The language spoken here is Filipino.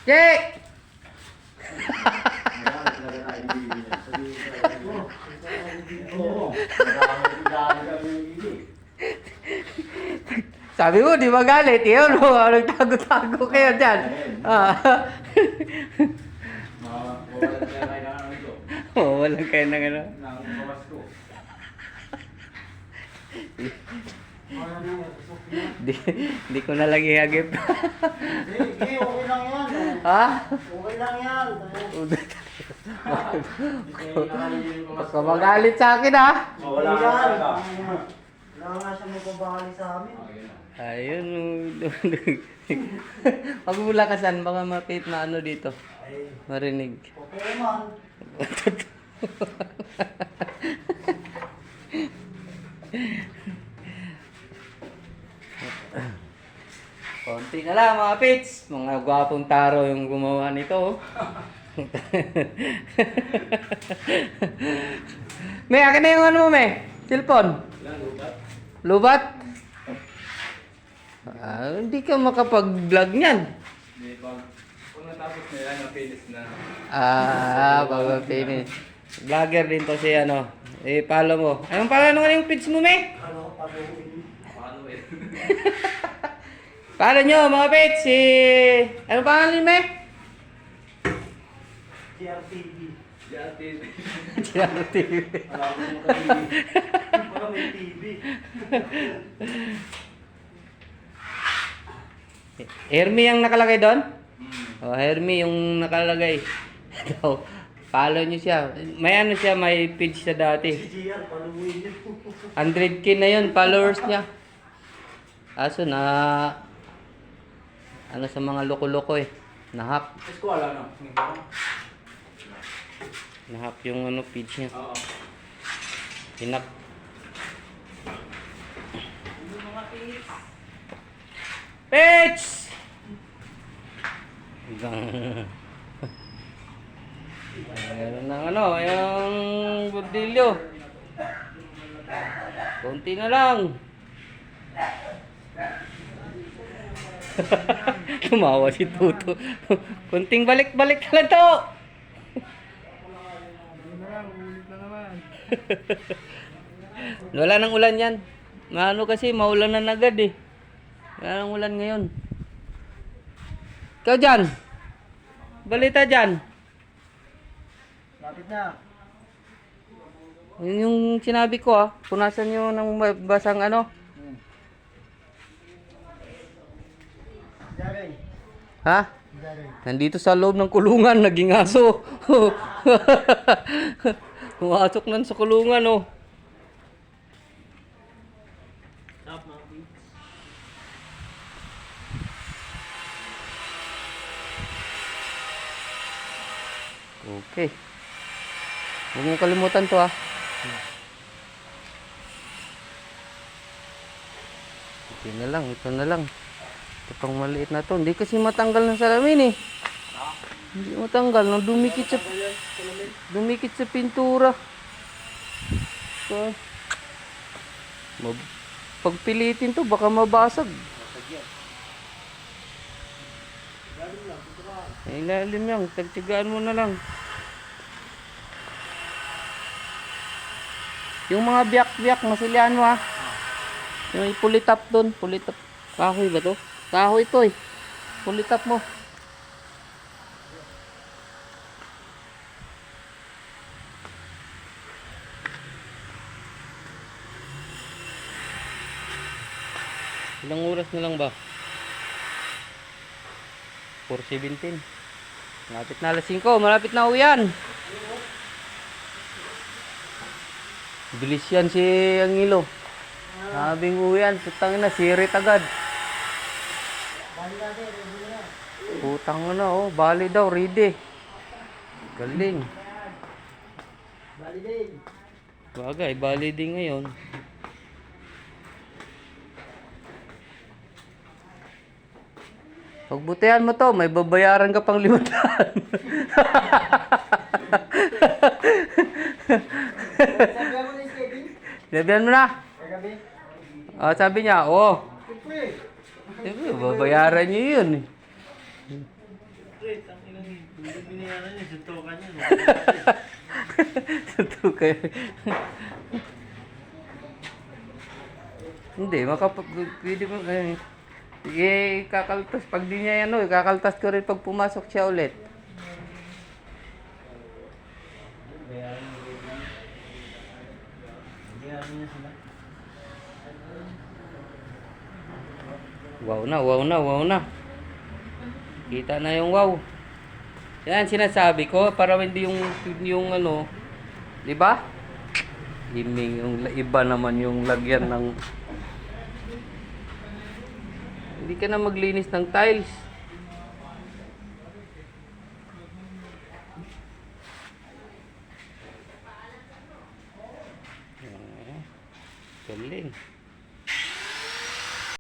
Jake! Sabi mo, di magalit. Iyon mo, nagtago-tago kayo dyan. Walang kayo ng ano. Di ko na lagi hagip. Sige, okay lang yan. Ha? Okay lang yan. Baka magalit sa akin, ha? Wala nga. Wala nga siya magpabakali sa amin. Ayun. Pag mulakasan, baka mapit na ano dito. Marinig. Okay man. Konti na lang mga pits. Mga gwapong taro yung gumawa nito. May, akin na yung ano mo, may? Cellphone? Lubat? Hindi ka makapag-vlog niyan. Kung natapos na yan, na-finish na. Bago finish. Vlogger din to si ano. Follow mo. Anong pala naman yung page mo, may? Ano, paluin. Paano eh? Follow nyo, mga page. Anong pangalan, may? TRTV. Yatin. TV. Alam mo mo TV. Wala may TV. Hermie ang nakalagay doon? Oh, Hermie yung nakalagay. Follow nyo siya. May ano siya, may page siya dati. GR, paluin niyo. 100k na yun, followers niya. Aso na... Ano sa mga loko-loko eh. Nahap. Eskwala na. Nahap yung ano page niya. Oo. Hinap. Page! Meron ng ano, yung bordilyo. Konti na lang. Tumawa si Tuto. Kunting balik-balik na lang to. Wala nang ulan yan. Ano kasi, maulan na agad eh. Wala nang ulan ngayon. Ikaw dyan. Balita dyan. Lapit na. Yun yung sinabi ko punasan nyo ng basang ano. Jagay. Ha? Jagay. Nandito sa loob ng kulungan, naging aso. Pumasok nan sa kulungan, oh. Stop mga kids. Okay. Huwag mong kalimutan to, Okay na lang, ito na lang. Ito pang maliit na to. Hindi kasi matanggal ng salamin eh. Hindi matanggal. Nang dumikit sa pintura. So, pagpilitin to, baka mabasag. Ilalim yan. Tagtigaan mo na lang. Yung mga biyak-biyak, masilihan mo Yung pulitap doon. Pulitap. Kahoy ba to? Kahoy to eh. Pulitap mo. Ilang oras na lang ba? 4:17. Malapit na alas 5. Malapit na uwian. Bilis yan si Angelo. Sabing uwian. Putang na. Sirit agad. Bali natin, ready na. Putang na bali daw, ready. Galing. Bali din. Bagay, bali din ngayon. Pagbutihan mo to, may babayaran ka pang 500. Sabi ako na Kevin. Sabihan mo na. Kagabi. Sabi niya, Siyempre. Babayaran niyo yun eh. Wait, ang ilang binayaran niya, suntukan niya. Ito kayo. Hindi, pwede mo kayo. Kakaltas. Pag di niya yan, kakaltas ko rin pag pumasok siya ulit. Bayaran niya sila. Wow na, wow na, wow na. Kita na yung wow. Yan sinasabi ko para hindi yung ano, 'di ba? Himing yung iba naman yung lagyan ng hindi ka na maglinis ng tiles. Galing.